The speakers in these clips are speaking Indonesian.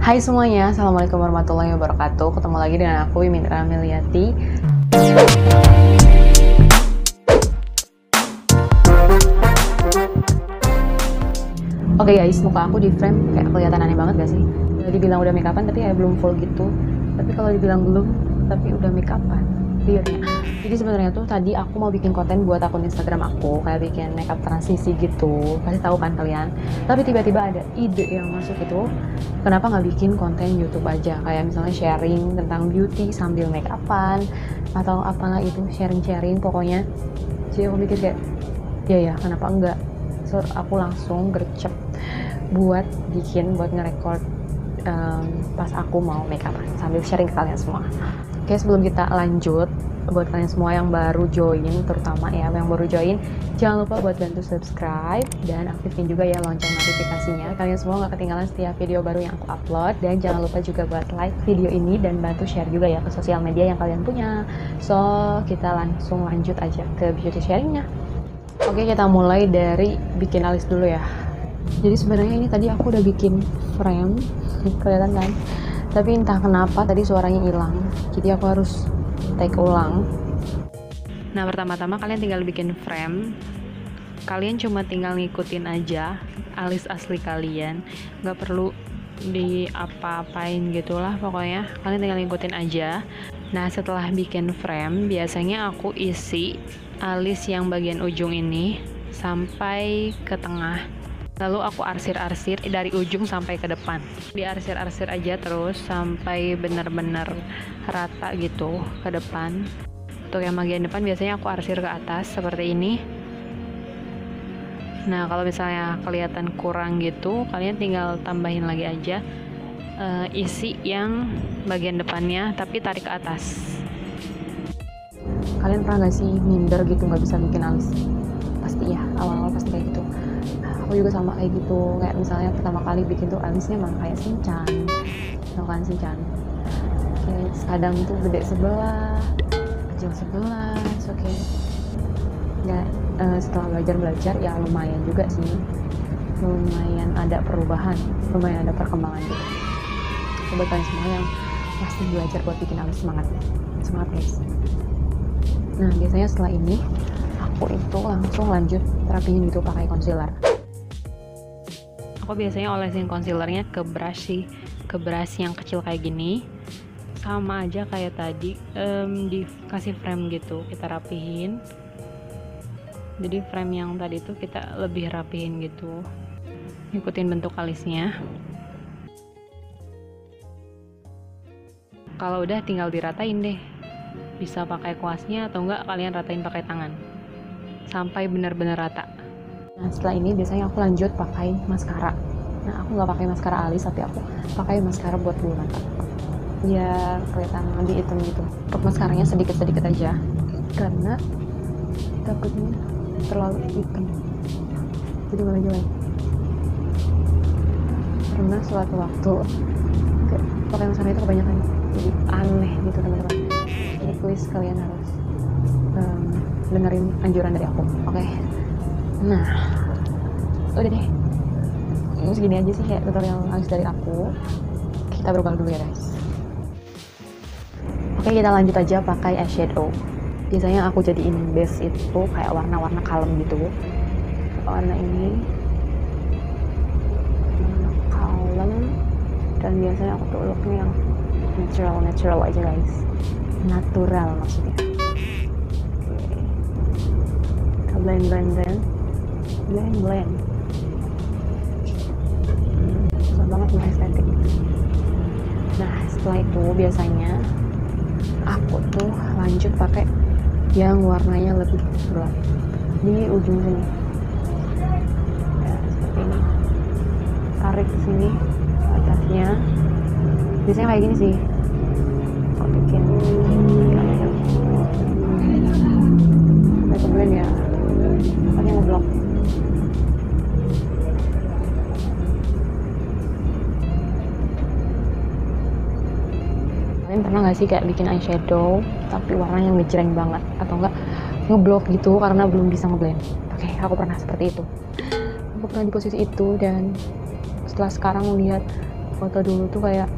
Hai semuanya, Assalamualaikum warahmatullahi wabarakatuh. Ketemu lagi dengan aku, Mitra Meliati. Oke guys, muka aku di frame kayak kelihatan aneh banget gak sih? Dibilang udah make upan tapi kayak belum full gitu. Tapi kalau dibilang belum, tapi udah make upan. Biarnya. Jadi sebenarnya tuh tadi aku mau bikin konten buat akun Instagram aku, kayak bikin makeup transisi gitu. Pasti tahu kan kalian. Tapi tiba-tiba ada ide yang masuk itu. Kenapa nggak bikin konten YouTube aja? Kayak misalnya sharing tentang beauty sambil make upan atau apalah itu, sharing-sharing pokoknya. Jadi aku mikir kayak, ya kenapa enggak? So aku langsung gercep buat nge-record pas aku mau make up sambil sharing ke kalian semua. Oke, sebelum kita lanjut, buat kalian semua yang baru join, terutama ya yang baru join, jangan lupa buat bantu subscribe dan aktifin juga ya lonceng notifikasinya. Kalian semua gak ketinggalan setiap video baru yang aku upload. Dan jangan lupa juga buat like video ini dan bantu share juga ya ke sosial media yang kalian punya. So kita langsung lanjut aja ke beauty sharingnya. Oke, kita mulai dari bikin alis dulu ya. Jadi sebenarnya ini tadi aku udah bikin frame, kelihatan kan? Tapi entah kenapa tadi suaranya hilang. Jadi aku harus take ulang. Nah, pertama-tama kalian tinggal bikin frame. Kalian cuma tinggal ngikutin aja alis asli kalian. Nggak perlu di apa-apain gitulah pokoknya. Kalian tinggal ngikutin aja. Nah, setelah bikin frame, biasanya aku isi alis yang bagian ujung ini sampai ke tengah. Lalu aku arsir-arsir dari ujung sampai ke depan. Diarsir-arsir aja terus sampai benar-benar rata gitu ke depan. Untuk yang bagian depan biasanya aku arsir ke atas seperti ini. Nah, kalau misalnya kelihatan kurang gitu, kalian tinggal tambahin lagi aja isi yang bagian depannya tapi tarik ke atas. Kalian pernah gak sih minder gitu gak bisa bikin alis? Pasti ya, awal-awal pasti kayak gitu. Aku juga sama kayak gitu, kayak misalnya pertama kali bikin tuh alisnya emang kayak Shinchan, tau kan Shinchan? Kayak kadang tuh gede sebelah, kecil sebelah, oke. Nggak, setelah belajar ya lumayan juga sih, lumayan ada perubahan, lumayan ada perkembangan gitu. Buat kalian semua yang pasti belajar buat bikin alis, semangat guys. Nah, biasanya setelah ini aku itu langsung lanjut terapiin gitu pakai concealer. Aku biasanya olesin concealernya ke brush sih, ke brush yang kecil kayak gini. Sama aja kayak tadi, dikasih frame gitu, kita rapihin. Jadi frame yang tadi tuh kita lebih rapihin gitu, ikutin bentuk alisnya. Kalau udah tinggal diratain deh, bisa pakai kuasnya atau enggak kalian ratain pakai tangan sampai benar-benar rata. Nah, setelah ini biasanya aku lanjut pakai maskara. Nah, aku nggak pakai maskara alis, tapi aku pakai maskara buat bulu mata biar kelihatan lebih hitam gitu. Untuk maskaranya sedikit-sedikit aja karena takutnya terlalu hitam, jadi boleh jelek. Karena suatu waktu pakai maskara itu kebanyakan jadi aneh gitu teman-teman. Jadi please kalian harus dengerin anjuran dari aku, oke? Nah, udah deh, segini aja sih kayak tutorial alis dari aku. Kita berubah dulu ya guys. Oke, kita lanjut aja pakai eyeshadow. Biasanya aku jadiin base itu kayak warna-warna kalem gitu. Warna ini warna kalem, dan biasanya aku tuh looknya yang natural aja guys, natural maksudnya. Blend susah banget nih estetik. Nah, setelah itu biasanya aku tuh lanjut pakai yang warnanya lebih gelap di ujung sini ya, seperti ini. Tarik ke sini atasnya, biasanya kayak gini sih aku bikin sampai blend ya, makanya ngeblok. Kalian pernah gak sih kayak bikin eyeshadow tapi warnanya ngejreng banget atau enggak ngeblok gitu karena belum bisa ngeblend? Oke, aku pernah seperti itu. Aku pernah di posisi itu, dan setelah sekarang melihat foto dulu tuh kayak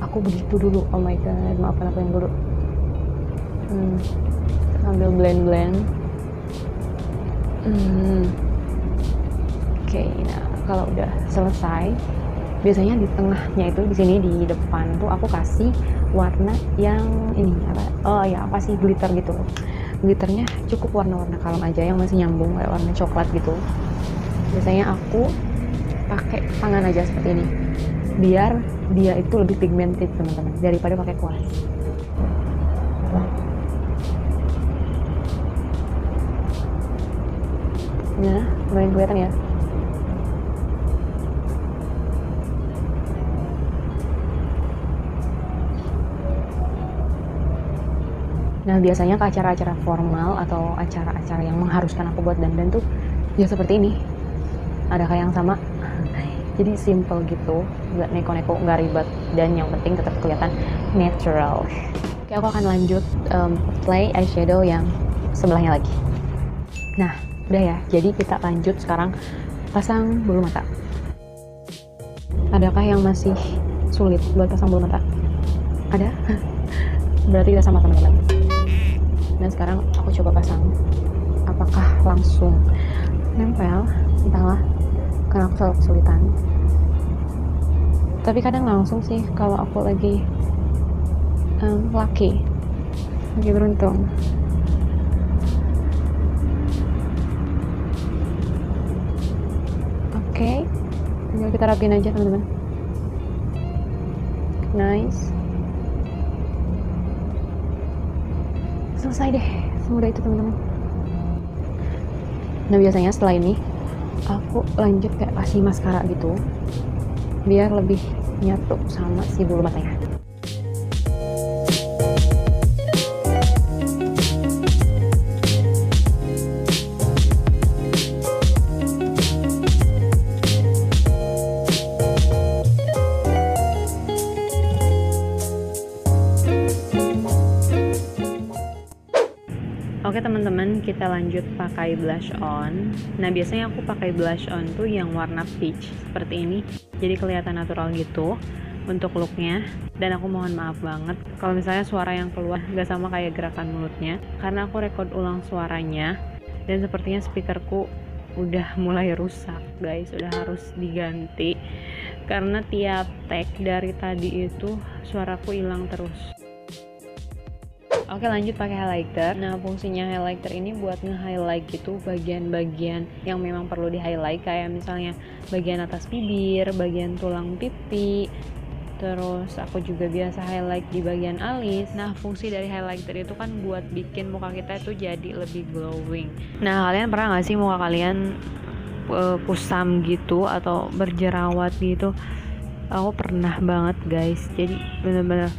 aku begitu dulu. Oh my god, maafkan aku yang dulu. Sambil blend. Oke, nah kalau udah selesai, biasanya di tengahnya itu di sini di depan tuh aku kasih warna yang ini apa? Oh ya, apa sih, glitter gitu. Glitternya cukup warna-warna kalem aja yang masih nyambung kayak warna coklat gitu. Biasanya aku pakai tangan aja seperti ini, biar dia itu lebih pigmented teman-teman daripada pakai kuas. Nah, lumayan kelihatan ya. Nah, biasanya ke acara-acara formal atau acara-acara yang mengharuskan aku buat dandan tuh ya seperti ini. Ada kayak yang sama. Jadi simple gitu, nggak neko-neko, nggak ribet, dan yang penting tetap kelihatan natural. Oke, aku akan lanjut apply eyeshadow yang sebelahnya lagi. Nah, udah ya. Jadi kita lanjut sekarang pasang bulu mata. Adakah yang masih sulit buat pasang bulu mata? Ada? Berarti kita sama teman-teman. Dan sekarang aku coba pasang. Apakah langsung nempel? Entahlah, karena aku selalu kesulitan. Tapi kadang langsung sih kalau aku lagi lagi beruntung. Oke, tinggal kita rapiin aja teman-teman. Nice. Selesai deh, semudah itu teman-teman. Nah, biasanya setelah ini aku lanjut kayak kasih maskara gitu biar lebih nyatu sama si bulu matanya. Oke teman-teman, kita lanjut pakai blush on. Nah, biasanya aku pakai blush on tuh yang warna peach seperti ini, jadi kelihatan natural gitu untuk looknya. Dan aku mohon maaf banget kalau misalnya suara yang keluar gak sama kayak gerakan mulutnya, karena aku record ulang suaranya dan sepertinya speakerku udah mulai rusak guys, udah harus diganti karena tiap tag dari tadi itu suaraku hilang terus. Oke, lanjut pakai highlighter. Nah, fungsinya highlighter ini buat nge-highlight gitu bagian-bagian yang memang perlu di-highlight, kayak misalnya bagian atas bibir, bagian tulang pipi. Terus aku juga biasa highlight di bagian alis. Nah, fungsi dari highlighter itu kan buat bikin muka kita itu jadi lebih glowing. Nah, kalian pernah gak sih muka kalian kusam gitu atau berjerawat gitu? Aku pernah banget guys. Jadi bener-bener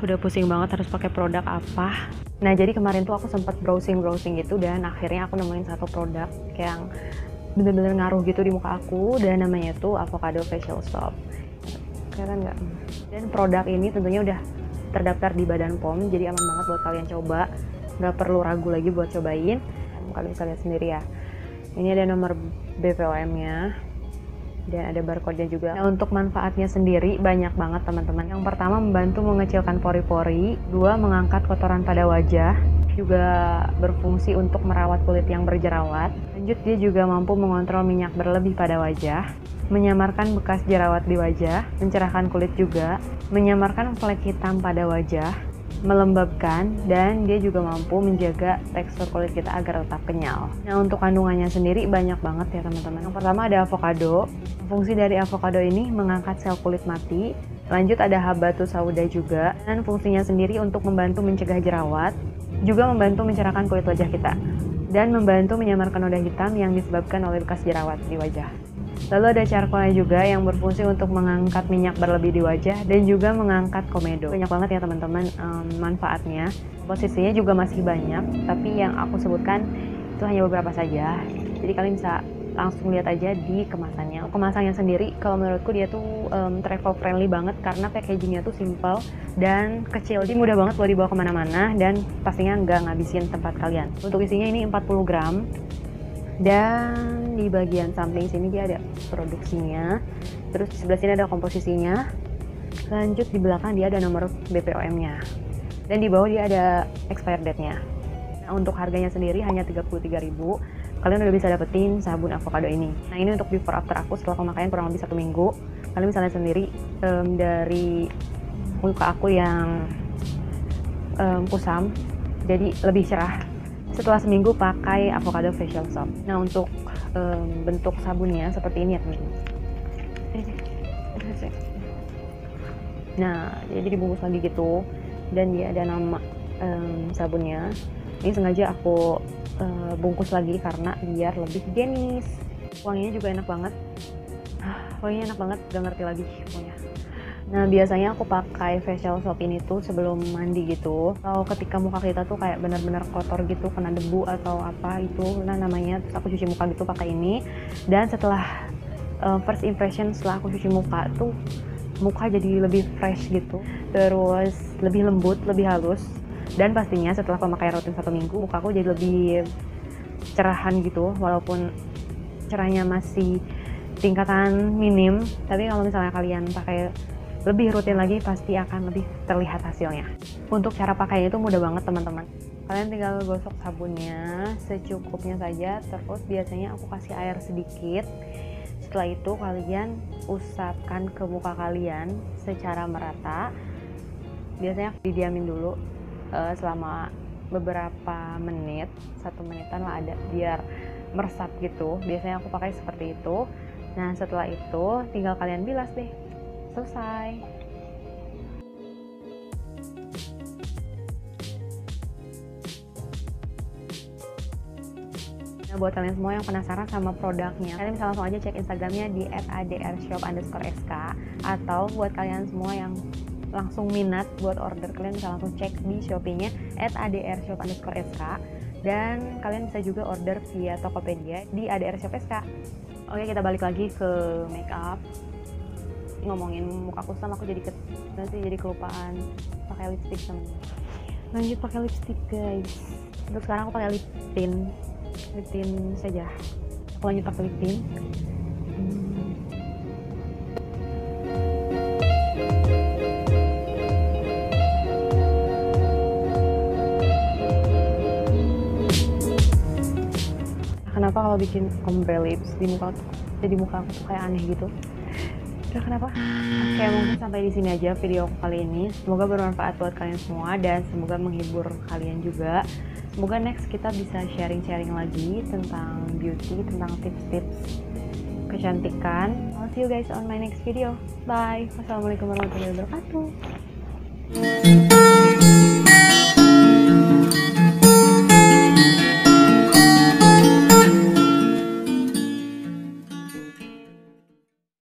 udah pusing banget harus pakai produk apa. Nah, jadi kemarin tuh aku sempat browsing gitu, dan akhirnya aku nemuin satu produk yang bener-bener ngaruh gitu di muka aku, dan namanya tuh Avocado Facial Soap. Kelihatan nggak? Dan produk ini tentunya udah terdaftar di Badan POM, jadi aman banget buat kalian coba, nggak perlu ragu lagi buat cobain. Kalian bisa lihat sendiri ya, ini ada nomor BPOM nya dan ada barcode-nya juga. Nah, untuk manfaatnya sendiri banyak banget teman-teman. Yang pertama, membantu mengecilkan pori-pori. Dua, mengangkat kotoran pada wajah. Juga berfungsi untuk merawat kulit yang berjerawat. Lanjut, dia juga mampu mengontrol minyak berlebih pada wajah, menyamarkan bekas jerawat di wajah, mencerahkan kulit juga, menyamarkan flek hitam pada wajah, melembabkan, dan dia juga mampu menjaga tekstur kulit kita agar tetap kenyal. Nah, untuk kandungannya sendiri banyak banget ya teman-teman. Yang pertama ada avocado. Fungsi dari avocado ini mengangkat sel kulit mati. Lanjut ada habatus sauda juga, dan fungsinya sendiri untuk membantu mencegah jerawat, juga membantu mencerahkan kulit wajah kita, dan membantu menyamarkan noda hitam yang disebabkan oleh bekas jerawat di wajah. Lalu ada charcoalnya juga yang berfungsi untuk mengangkat minyak berlebih di wajah dan juga mengangkat komedo. Banyak banget ya teman-teman manfaatnya. Posisinya juga masih banyak, tapi yang aku sebutkan itu hanya beberapa saja. Jadi kalian bisa langsung lihat aja di kemasannya. Kemasannya sendiri kalau menurutku dia tuh travel friendly banget karena packagingnya tuh simple dan kecil. Jadi mudah banget buat dibawa kemana-mana dan pastinya nggak ngabisin tempat kalian. Untuk isinya ini 40 gram. Dan di bagian samping sini dia ada produksinya, terus di sebelah sini ada komposisinya, lanjut di belakang dia ada nomor BPOM-nya, dan di bawah dia ada expired date-nya. Nah, untuk harganya sendiri hanya 33.000. Kalian udah bisa dapetin sabun avocado ini. Nah, ini untuk before after aku setelah pemakaian kurang lebih 1 minggu. Kalian bisa lihat sendiri dari muka aku yang kusam jadi lebih cerah setelah seminggu pakai avocado facial soap. Nah, untuk bentuk sabunnya seperti ini ya teman-teman. Nah, jadi dibungkus lagi gitu, dan dia ada nama sabunnya. Ini sengaja aku bungkus lagi karena biar lebih higienis. Wanginya juga enak banget. Wanginya enak banget, gak ngerti lagi pokoknya. Nah, biasanya aku pakai facial soap ini tuh sebelum mandi gitu. Kalau ketika muka kita tuh kayak benar-benar kotor gitu, kena debu atau apa itu, nah namanya, terus aku cuci muka gitu pakai ini. Dan setelah first impression setelah aku cuci muka tuh, muka jadi lebih fresh gitu, terus lebih lembut, lebih halus. Dan pastinya setelah pemakaian rutin 1 minggu, muka aku jadi lebih cerahan gitu, walaupun cerahnya masih tingkatan minim, tapi kalau misalnya kalian pakai lebih rutin lagi pasti akan lebih terlihat hasilnya. Untuk cara pakainya itu mudah banget teman-teman. Kalian tinggal gosok sabunnya secukupnya saja, terus biasanya aku kasih air sedikit. Setelah itu kalian usapkan ke muka kalian secara merata. Biasanya didiamin dulu selama beberapa menit, 1 menitan lah ada, biar meresap gitu. Biasanya aku pakai seperti itu. Nah, setelah itu tinggal kalian bilas deh. Selesai. Nah, buat kalian semua yang penasaran sama produknya, kalian bisa langsung aja cek Instagramnya di @adrshop_sk, atau buat kalian semua yang langsung minat buat order, kalian bisa langsung cek di Shopee-nya @adrshop_sk, dan kalian bisa juga order via Tokopedia di adrshop.sk. Oke, kita balik lagi ke makeup. Ngomongin muka kusam, aku jadi kelupaan pakai lipstick teman-teman. Lanjut pakai lipstick guys. Untuk sekarang aku pakai lip tint saja. Aku lanjut pakai lip tint. Kenapa kalau bikin ombre lips di muka aku tuh kayak aneh gitu? Kenapa? Oke, mungkin sampai di sini aja video kali ini. Semoga bermanfaat buat kalian semua dan semoga menghibur kalian juga. Semoga next kita bisa sharing-sharing lagi tentang beauty, tentang tips-tips kecantikan. I'll see you guys on my next video. Bye. Wassalamualaikum warahmatullahi wabarakatuh.